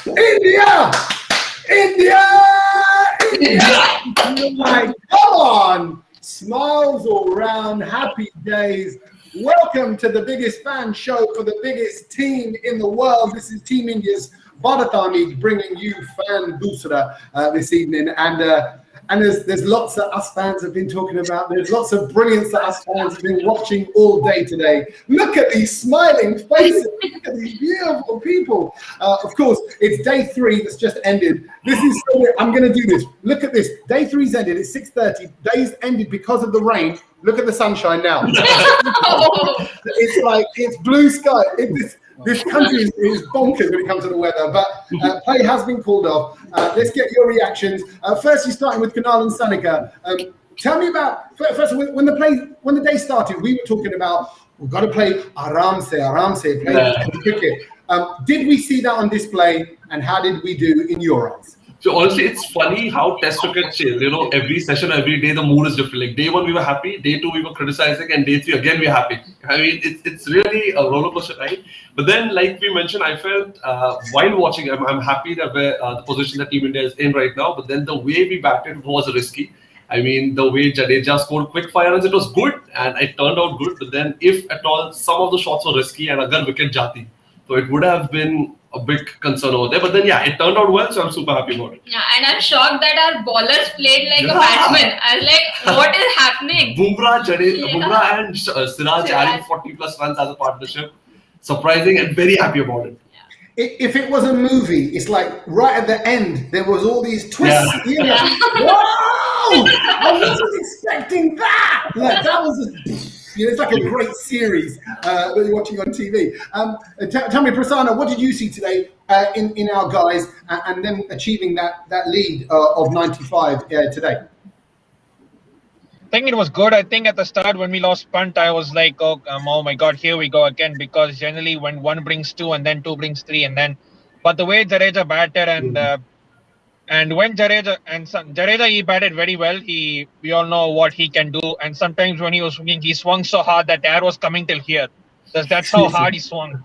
India! India! India! Like, come on! Smiles all round, happy days. Welcome to the biggest fan show for the biggest team in the world. This is Team India's Bharat Army bringing you fan Doosra this evening. And there's lots that us fans have been talking about. There's lots of brilliance that us fans have been watching all day today. Look at these smiling faces. Look at these beautiful people. Of course, it's day 3 that's just ended. This is I'm going to do this. Look at this. Day 3's ended. It's 6:30. Days ended because of the rain. Look at the sunshine now. It's like it's blue sky. This country is bonkers when it comes to the weather, but play has been called off. Let's get your reactions. Firstly, starting with Kunal and Sanika. Tell me about first when the day started. We were talking about we've got to play aram se, play cricket. Did we see that on display, and how did we do in your eyes? So honestly, it's funny how Test cricket changes. You know, every session, every day, the mood is different. Like day 1, we were happy. Day 2, we were criticizing, and day 3, again, we're happy. I mean, it's really a roller coaster ride. But then, like we mentioned, I felt while watching, I'm happy that the position that Team India is in right now. But then the way we batted was risky. I mean, the way Jadeja scored quick fire runs, it was good, and it turned out good. But then, if at all, some of the shots were risky, and agar wicket jati, so it would have been a big concern over there. But then, yeah, it turned out well, so I'm super happy about it. Yeah, and I'm shocked that our bowlers played like a batsman. I was like, what is happening? Bumrah and Siraj adding 40 plus runs as a partnership. Surprising and very happy about it. If it was a movie, it's like right at the end, there was all these twists. Yeah. Whoa! I wasn't expecting that. Like, that was it's like a great series that you're watching on TV. Tell me, Prasanna, what did you see today in our guys and them achieving that lead of 95 today? I think it was good. I think at the start when we lost punt, I was like, oh my God, here we go again. Because generally when 1 brings 2 and then 2 brings 3 and then, but the way Jadeja batted and when Jadeja he batted very well. We all know what he can do. And sometimes when he was swinging, he swung so hard that the air was coming till here. That's how hard he swung.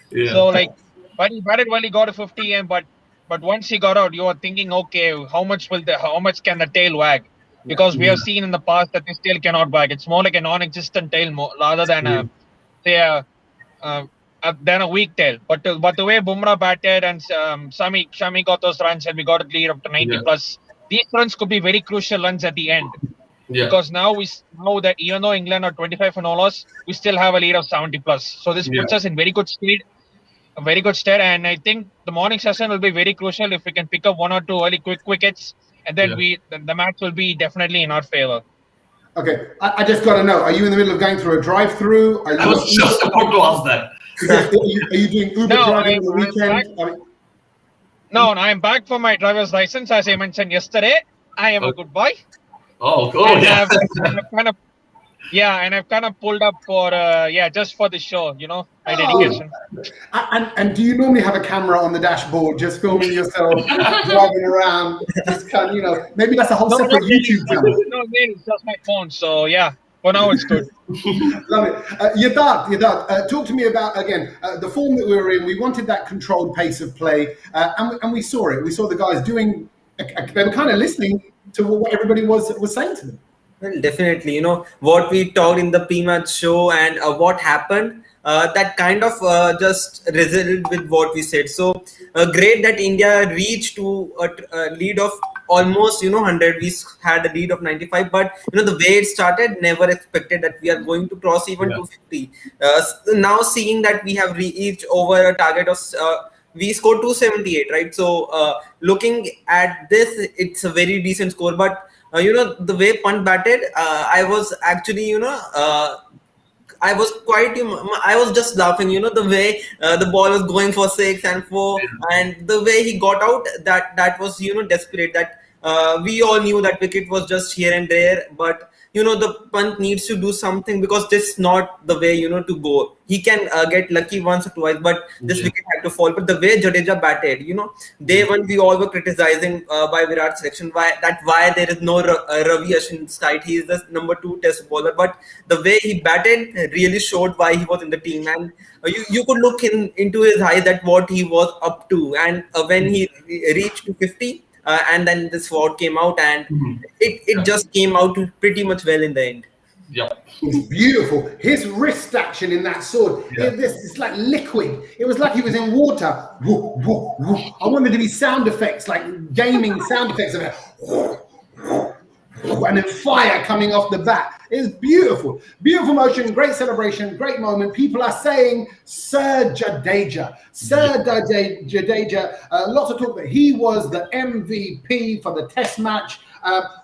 Yeah. So like, but he batted well. He got a 50, but once he got out, you were thinking, okay, how much can the tail wag? Because we have seen in the past that this tail cannot wag. It's more like a non-existent tail rather than a weak tail. But the way Bumrah batted and Shami got those runs and we got a lead up to 90 plus, these runs could be very crucial runs at the end. Yeah. Because now we know that even though England are 25 for no loss, we still have a lead of 70 plus. So this puts us in very good speed, a very good stead. And I think the morning session will be very crucial if we can pick up 1 or 2 early quick wickets. And then the match will be definitely in our favor. Okay, I just got to know, are you in the middle of going through a drive-through? I was just about to ask that. Are you doing Uber driving on the weekend? No, I am back for my driver's license. As I mentioned yesterday, I am a good boy. Yeah. And I've kind of pulled up for just for the show, my dedication. And do you normally have a camera on the dashboard, just filming yourself driving around? Just kind of, maybe that's a whole separate YouTube channel. No, it's just my phone. So yeah, for now it's good. Love it. Yadad, talk to me about again the form that we were in. We wanted that controlled pace of play, and we saw it. We saw the guys doing. They were kind of listening to what everybody was saying to them. Well, definitely, what we talked in the pre-match show and what happened, that kind of just resonated with what we said. So great that India reached to a lead of almost 100. We had a lead of 95, but the way it started, never expected that we are going to cross even 250. Now seeing that we have reached over a target of we scored 278, right? So looking at this, it's a very decent score, but the way punt batted, I was actually, I was just laughing, the way the ball was going for 6 and 4 and the way he got out, that was, desperate, that we all knew that wicket was just here and there, but the punt needs to do something, because this is not the way, to go. He can get lucky once or twice, but this wicket had to fall. But the way Jadeja batted, day one we all were criticizing by Virat's selection, why there is no Ravi Ashwin's side. He is the number 2 test bowler, but the way he batted really showed why he was in the team, and you could look into his eyes that what he was up to, and when he reached to 50. And then the sword came out, and it just came out pretty much well in the end. Yeah, it's beautiful. His wrist action in that sword, it's like liquid. It was like he was in water. Woo, woo, woo. I wanted to be sound effects, like gaming sound effects of it. And then fire coming off the bat. It's beautiful. Beautiful motion, great celebration, great moment. People are saying Sir Jadeja. Sir Jadeja, lots of talk that he was the MVP for the test match.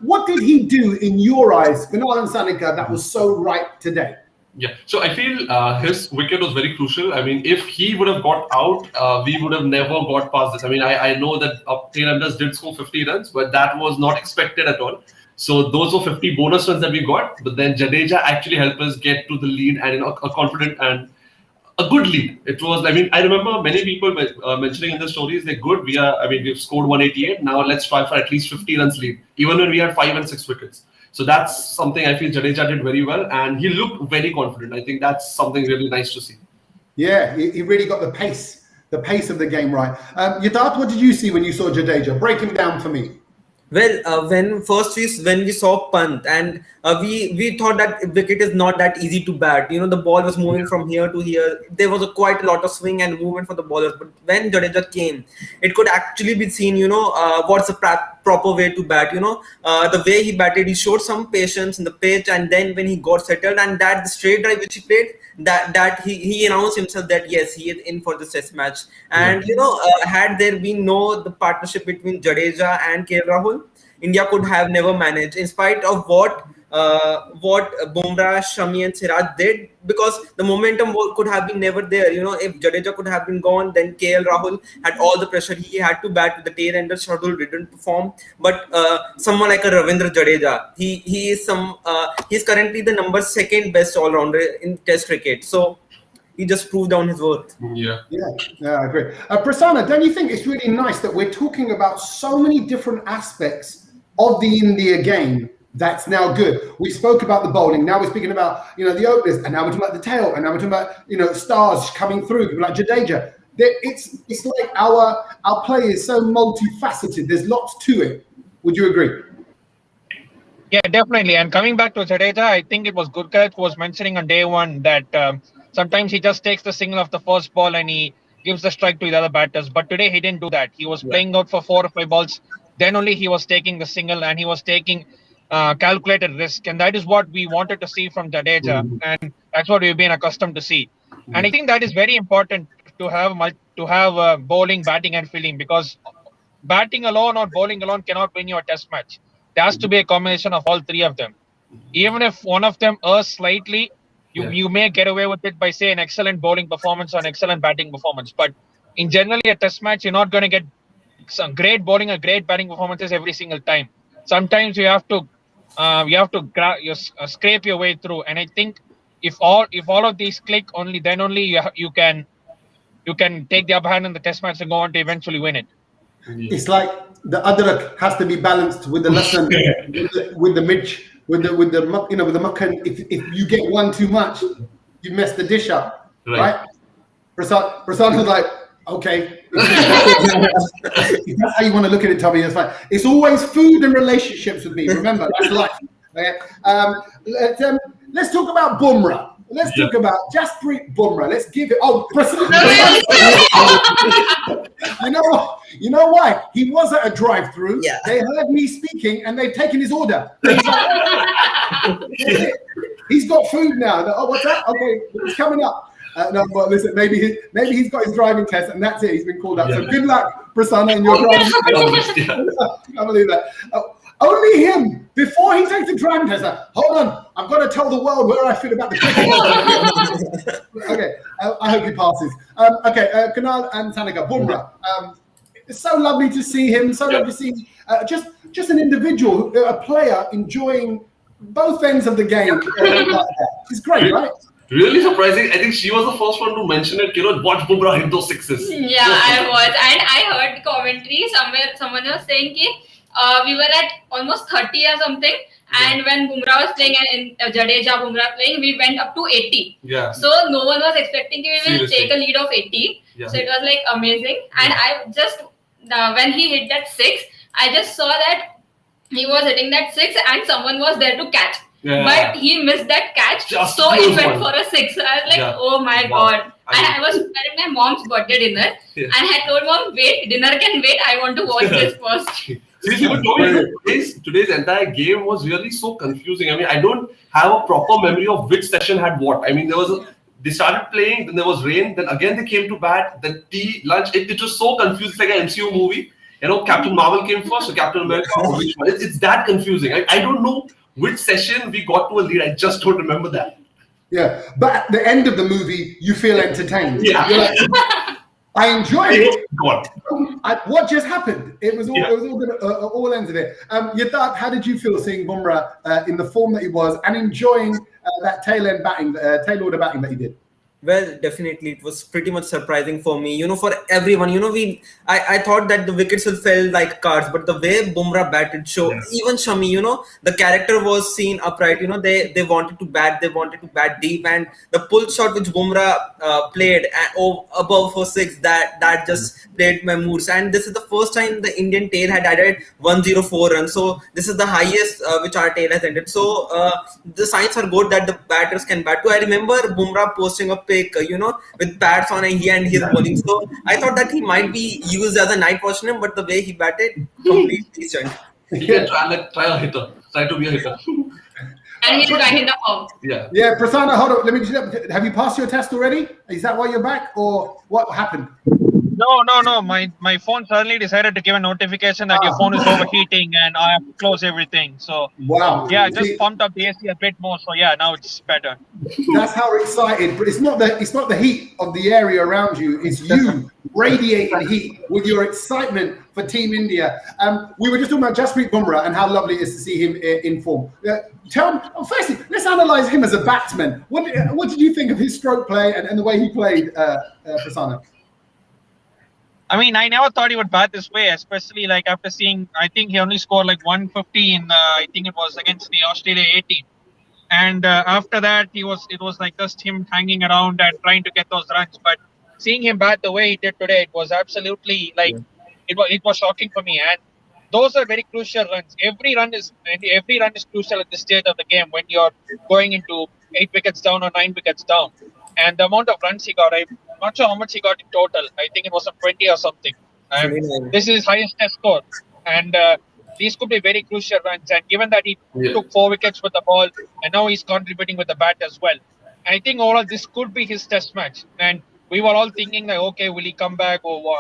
What did he do in your eyes, Kunal and Sanika, that was so right today? Yeah, so I feel his wicket was very crucial. I mean, if he would have got out, we would have never got past this. I mean, I know that tail-unders did score 50 runs, but that was not expected at all. So those were 50 bonus runs that we got, but then Jadeja actually helped us get to the lead, and a confident and a good lead. It was, I mean, I remember many people mentioning in the stories, they're good. We've scored 188. Now let's try for at least 50 runs lead, even when we had 5 and 6 wickets. So that's something I feel Jadeja did very well, and he looked very confident. I think that's something really nice to see. Yeah, he really got the pace of the game right. Yatharth, what did you see when you saw Jadeja? Break him down for me. Well, when we saw Pant, and we thought that wicket is not that easy to bat. The ball was moving from here to here. There was quite a lot of swing and movement for the bowlers. But when Jadeja came, it could actually be seen, what's the proper way to bat. The way he batted, he showed some patience in the pitch, and then when he got settled, and that the straight drive which he played, that he announced himself that yes, he is in for the test match. And had there been the partnership between Jadeja and KL Rahul, India could have never managed, in spite of what Bumrah, Shami and Siraj did, because the momentum could have been never there. If Jadeja could have been gone, then KL Rahul had all the pressure. He had to bat with the tail ender. Shardul didn't perform, but someone like a Ravindra Jadeja, he's currently the number 2nd best all-rounder in Test cricket. So he just proved down his worth. Yeah, I agree. Prasanna, don't you think it's really nice that we're talking about so many different aspects of the India game that's now good? We spoke about the bowling. Now we're speaking about the openers, and now we're talking about the tail, and now we're talking about stars coming through, people like Jadeja. It's like our play is so multifaceted. There's lots to it. Would you agree? Yeah, definitely. And coming back to Jadeja, I think it was Gurkar was mentioning on day one that sometimes he just takes the single of the first ball and he gives the strike to the other batters. But today he didn't do that. He was playing out for 4 or 5 balls. Then only he was taking the single, and he was taking calculated risk. And that is what we wanted to see from Jadeja. And that's what we've been accustomed to see. And I think that is very important to have bowling, batting and fielding, because batting alone or bowling alone cannot win you a test match. There has to be a combination of all 3 of them. Even if one of them errs slightly, you may get away with it by, say, an excellent bowling performance or an excellent batting performance. But in generally a test match, you're not going to get some great bowling or great batting performances every single time. Sometimes you have to scrape your way through. And I think if all of these click, then only you can take the upper hand in the test match and go on to eventually win it. It's like the adrak has to be balanced with the lasan, with the mirch, with the makhan. If you get one too much, you mess the dish up, right? Prasad was like, okay. If that's how you want to look at it, Tommy, that's fine. It's always food and relationships with me. Remember, that's life. Okay? Let's talk about Bumrah. Let's talk about Jasprit Bumrah. Let's give it. Oh, you know why? He was at a drive-through. Yeah. They heard me speaking, and they've taken his order. He's got food now. Oh, what's that? Okay, it's coming up. No, but listen, maybe he's got his driving test, and that's it. He's been called up. So good luck, Prasanna, in your driving test. I believe that. Only him, before he takes the driving test, hold on, I've got to tell the world where I feel about the cricket. Okay, I hope he passes. Kunal and Sanika, Bumrah. It's so lovely to see him. So lovely to see just an individual, a player enjoying both ends of the game. It's great, right? Really surprising. I think she was the first one to mention it. Watch Bumrah hit those sixes. Yeah, I was, and I heard commentary somewhere. Someone was saying that we were at almost 30 or something, and when Bumrah was playing and Jadeja Bumrah playing, we went up to 80. Yeah. So no one was expecting we will Seriously. take a lead of 80. Yeah. So it was like amazing, and I just when he hit that six, I just saw that he was hitting that six, and someone was there to catch. Yeah. But he missed that catch, Just so it went one. for a six. So I was like, Yeah. oh my Wow. god. And I was preparing my mom's birthday dinner, Yeah. and I told mom, wait, dinner can wait. I want to watch this first. Seriously, but today's entire game was really so confusing. I mean, I don't have a proper memory of which session had what. I mean, they started playing, then there was rain, then again they came to bat, then tea, lunch. It was so confusing. It's like an MCU movie. Captain Marvel came first, so Captain America, or which one? It's that confusing. I don't know which session we got to a lead. I just don't remember that. Yeah, but at the end of the movie, you feel entertained. Yeah. You're like, I enjoyed it. Go on. What just happened? It was all good, all ends of it. Yadav, how did you feel seeing Bumrah in the form that he was and enjoying that tail order batting that he did? Well, definitely, it was pretty much surprising for me. For everyone, I thought that the wickets will fell like cards, but the way Bumrah batted, even Shami, the character was seen upright. They wanted to bat deep, and the pull shot which Bumrah played above for six, that just played my moods. And this is the first time the Indian tail had added 104 runs. So this is the highest which our tail has ended. So the signs are good that the batters can bat too. I remember Bumrah posting a pic, with pads on and his bowling. So I thought that he might be used as a night watchman, but the way he batted, completely stunned. He can try a hitter. Try to be a hitter. And he's back in the form. Yeah. Yeah, Prasanna, hold on. Let me just, have you passed your test already? Is that why you're back, or what happened? No. My phone suddenly decided to give a notification that your phone is overheating and I have to close everything. So Wow. yeah, just pumped up the AC a bit more. So yeah, now it's better. That's how excited. But it's not the heat of the area around you. It's you radiating heat with your excitement for Team India. We were just talking about Jasprit Bumrah and how lovely it is to see him in form. Firstly, let's analyze him as a batsman. What did you think of his stroke play and the way he played, Prasanna? I mean, I never thought he would bat this way, especially like after seeing, I think he only scored like 150 in, I think it was against the Australia 80. And after that, it was like just him hanging around and trying to get those runs. But seeing him bat the way he did today, it was absolutely like, it was shocking for me. And those are very crucial runs. Every run is crucial at this stage of the game when you're going into 8 wickets down or 9 wickets down. And the amount of runs he got, I'm not sure how much he got in total. I think it was 20 or something. This is his highest test score. And these could be very crucial runs. And given that he took 4 wickets with the ball, and now he's contributing with the bat as well. And I think overall this could be his test match. And we were all thinking like, okay, will he come back? Or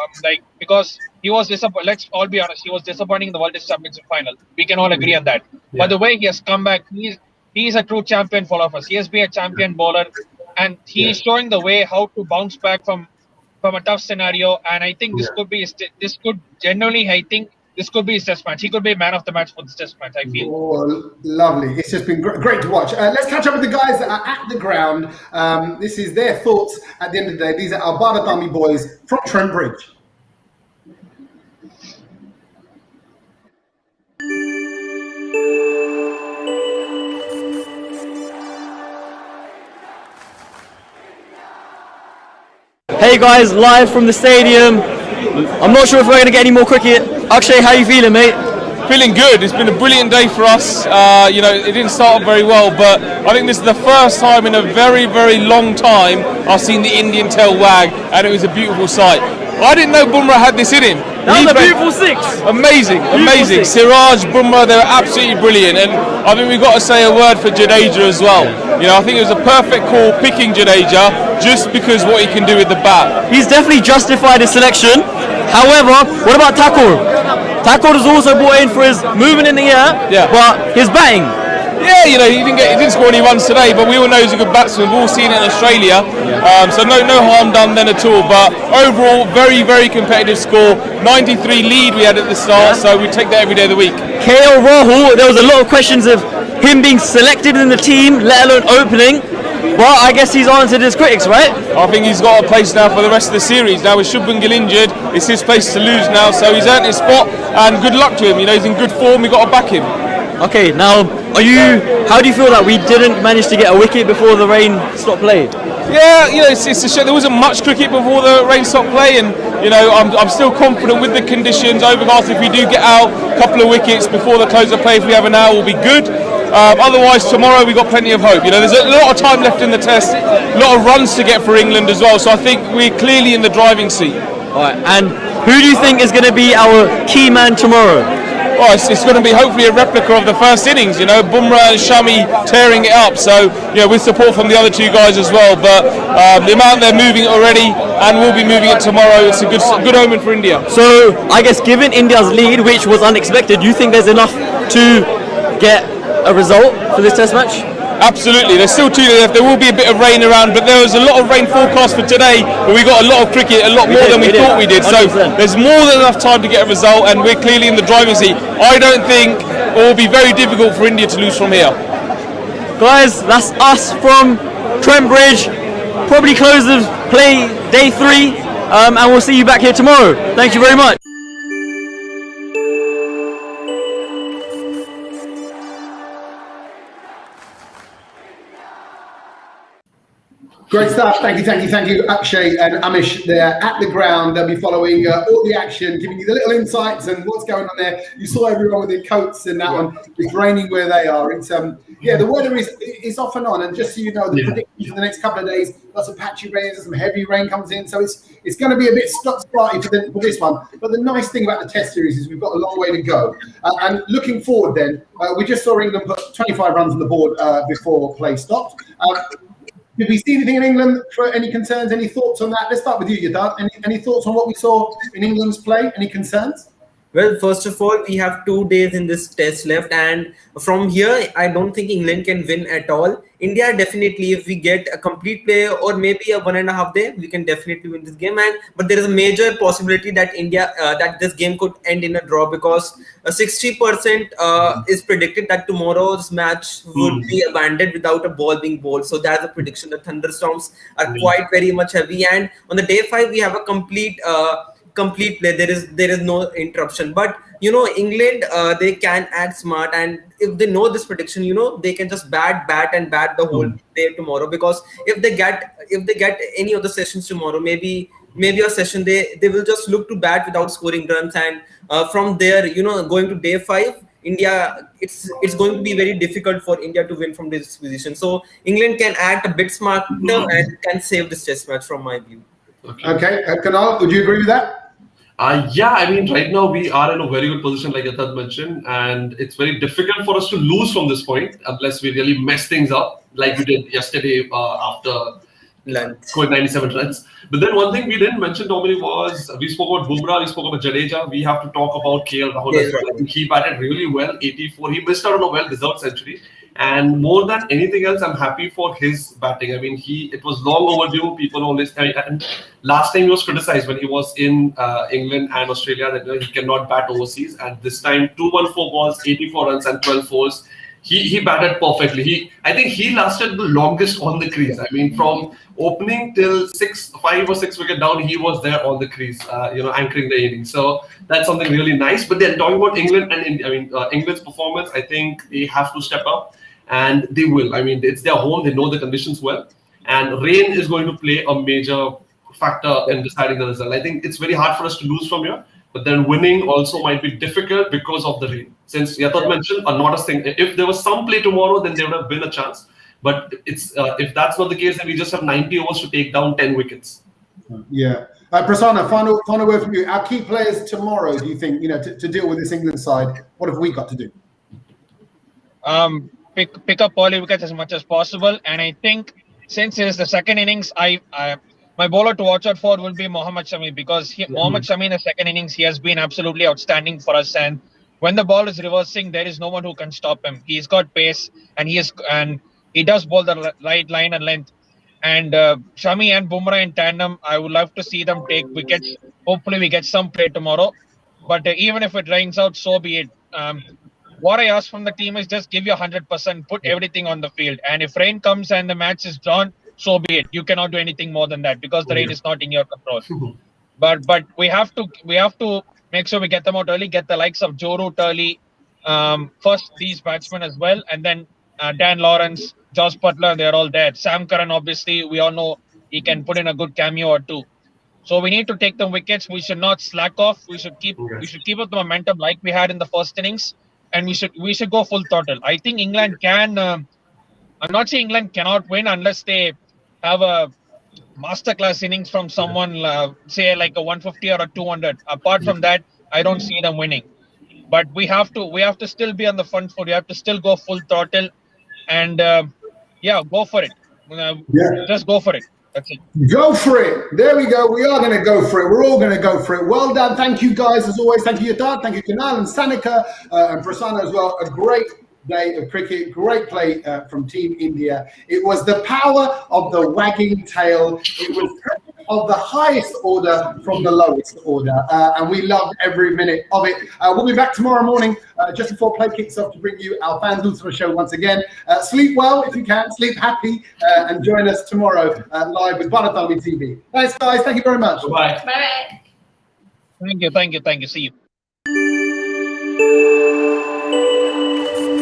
because he was disappointing. Let's all be honest, he was disappointing in the World Test Championship final. We can all agree on that. Yeah. But the way he has come back, he's a true champion for all of us. He has been a champion bowler. And he is showing the way how to bounce back from a tough scenario. And I think this could be his test match. He could be man of the match for this test match, I feel. Oh, lovely. It's just been great to watch. Let's catch up with the guys that are at the ground. This is their thoughts at the end of the day. These are our Bharat Army boys from Trent Bridge. Hey guys, live from the stadium. I'm not sure if we're going to get any more cricket. Akshay, how you feeling, mate? Feeling good. It's been a brilliant day for us. It didn't start off very well, but I think this is the first time in a very, very long time I've seen the Indian tail wag, and it was a beautiful sight. I didn't know Bumrah had this in him. That was a beautiful six. Amazing. Siraj, Bumrah, they were absolutely brilliant, and I think we've got to say a word for Jadeja as well. I think it was a perfect call picking Jadeja just because what he can do with the bat. He's definitely justified his selection. However, what about Thakur? Thakur is also brought in for his movement in the air, but his batting. Yeah, you know, he didn't score any runs today, but we all know he's a good batsman. We've all seen it in Australia, so no harm done then at all. But overall, very, very competitive score. 93 lead we had at the start, so we take that every day of the week. KL Rahul, there was a lot of questions of him being selected in the team, let alone opening. Well, I guess he's answered his critics, right? I think he's got a place now for the rest of the series. Now with Shubman Gill injured, it's his place to lose now, so he's earned his spot, and good luck to him. You know, he's in good form, we've got to back him. Okay, now, how do you feel that we didn't manage to get a wicket before the rain stopped play? Yeah, you know, it's a shame. There wasn't much cricket before the rain stopped play, and you know, I'm still confident with the conditions. Overcast, if we do get out a couple of wickets before the close of play, if we have an hour, will be good. Otherwise, tomorrow we've got plenty of hope. You know, there's a lot of time left in the test, a lot of runs to get for England as well. So I think we're clearly in the driving seat. All right, and who do you think is going to be our key man tomorrow? Well, it's going to be hopefully a replica of the first innings, you know, Bumrah and Shami tearing it up. So, you know, with support from the other two guys as well. But the amount they're moving it already, and we'll be moving it tomorrow, it's a good omen for India. So, I guess given India's lead, which was unexpected, do you think there's enough to get a result for this test match? Absolutely, there's still 2 left. There will be a bit of rain around, but there was a lot of rain forecast for today, but we got a lot of cricket, a lot more than we thought we did. 100%. So there's more than enough time to get a result, and we're clearly in the driving seat. I don't think it will be very difficult for India to lose from here. Guys, that's us from Trent Bridge. Probably close of play day 3, and we'll see you back here tomorrow. Thank you very much. Great stuff. Thank you, Akshay and Amish there at the ground. They'll be following all the action, giving you the little insights and what's going on there. You saw everyone with their coats and that one. It's raining where they are. It's the weather is off and on. And just so you know, the predictions for the next couple of days, lots of patchy rain, some heavy rain comes in. So it's going to be a bit stop-starty for this one. But the nice thing about the Test series is we've got a long way to go. And looking forward, then we just saw England put 25 runs on the board before play stopped. Did we see anything in England for any concerns? Any thoughts on that? Let's start with you, Yadad. Any thoughts on what we saw in England's play? Any concerns? Well, first of all, we have 2 days in this test left, and from here, I don't think England can win at all. India definitely, if we get a complete play or maybe a 1.5 day, we can definitely win this game. But there is a major possibility that that this game could end in a draw, because 60% is predicted that tomorrow's match would be abandoned without a ball being bowled. So that's a prediction. The thunderstorms are quite very much heavy, and on the day 5 we have a complete play. There is no interruption. But you know, England, they can act smart, and if they know this prediction, you know, they can just bat the whole day tomorrow. Because if they get any of the sessions tomorrow, maybe a session they will just look to bat without scoring runs, and from there, you know, going to day 5, India, it's going to be very difficult for India to win from this position. So England can act a bit smarter and can save this test match from my view. Okay, Kunal, would you agree with that? Yeah, I mean, right now we are in a very good position, like Yathat mentioned, and it's very difficult for us to lose from this point unless we really mess things up, like we did yesterday after scoring 97 runs. But then one thing we didn't mention normally was we spoke about Bumrah, we spoke about Jadeja. We have to talk about KL Rahul as well. I think he batted really well, 84. He missed out on a well-deserved century. And more than anything else, I'm happy for his batting. I mean, it was long overdue. People always, and last time he was criticized when he was in England and Australia that he cannot bat overseas. And this time, 214 balls, 84 runs, and 12 fours. He batted perfectly. I think he lasted the longest on the crease. I mean, from opening till 5 or 6 wicket down, he was there on the crease, anchoring the innings. So that's something really nice. But then talking about England and England's performance, I think they have to step up. And they will. I mean, it's their home. They know the conditions well. And rain is going to play a major factor in deciding the result. I think it's very hard for us to lose from here. But then winning also might be difficult because of the rain. Since Yathat mentioned, not a thing. If there was some play tomorrow, then there would have been a chance. But it's if that's not the case, then we just have 90 overs to take down 10 wickets. Yeah. Prasanna, final word from you. Our key players tomorrow, do you think, to deal with this England side, what have we got to do? Pick up early wickets as much as possible, and I think since it is the second innings, my bowler to watch out for will be Mohammad Shami, because Mohammad Shami in the second innings, he has been absolutely outstanding for us. And when the ball is reversing, there is no one who can stop him. He's got pace, and he does bowl the right line and length. And Shami and Bumrah in tandem, I would love to see them take wickets. Hopefully, we get some play tomorrow. But even if it rains out, so be it. What I ask from the team is just give you 100%, put everything on the field. And if rain comes and the match is drawn, so be it. You cannot do anything more than that because the rain is not in your control. But we have to make sure we get them out early, get the likes of Joe Root early, first these batsmen as well, and then Dan Lawrence, Josh Butler, they're all there. Sam Curran, obviously, we all know he can put in a good cameo or two. So we need to take them wickets. We should not slack off. We should keep up the momentum like we had in the first innings, and we should go full throttle. I think England can. I'm not saying England cannot win unless they have a masterclass innings from someone, say like a 150 or a 200. Apart from that, I don't see them winning. But we have to still be on the front foot. We have to still go full throttle, and go for it. Just go for it. That's it. Go for it. There we go. We are going to go for it. We're all going to go for it. Well done. Thank you, guys, as always. Thank you, Yadad. Thank you, Kunal and Sanika and Prasanna as well. A great day of cricket. Great play from Team India. It was the power of the wagging tail. It was of the highest order from the lowest order. And we loved every minute of it. We'll be back tomorrow morning just before play kicks off to bring you our Fan Doosra show once again. Sleep well if you can. Sleep happy. And join us tomorrow live with Bharat Army TV. Thanks, guys. Thank you very much. Bye. Bye. Thank you. See you.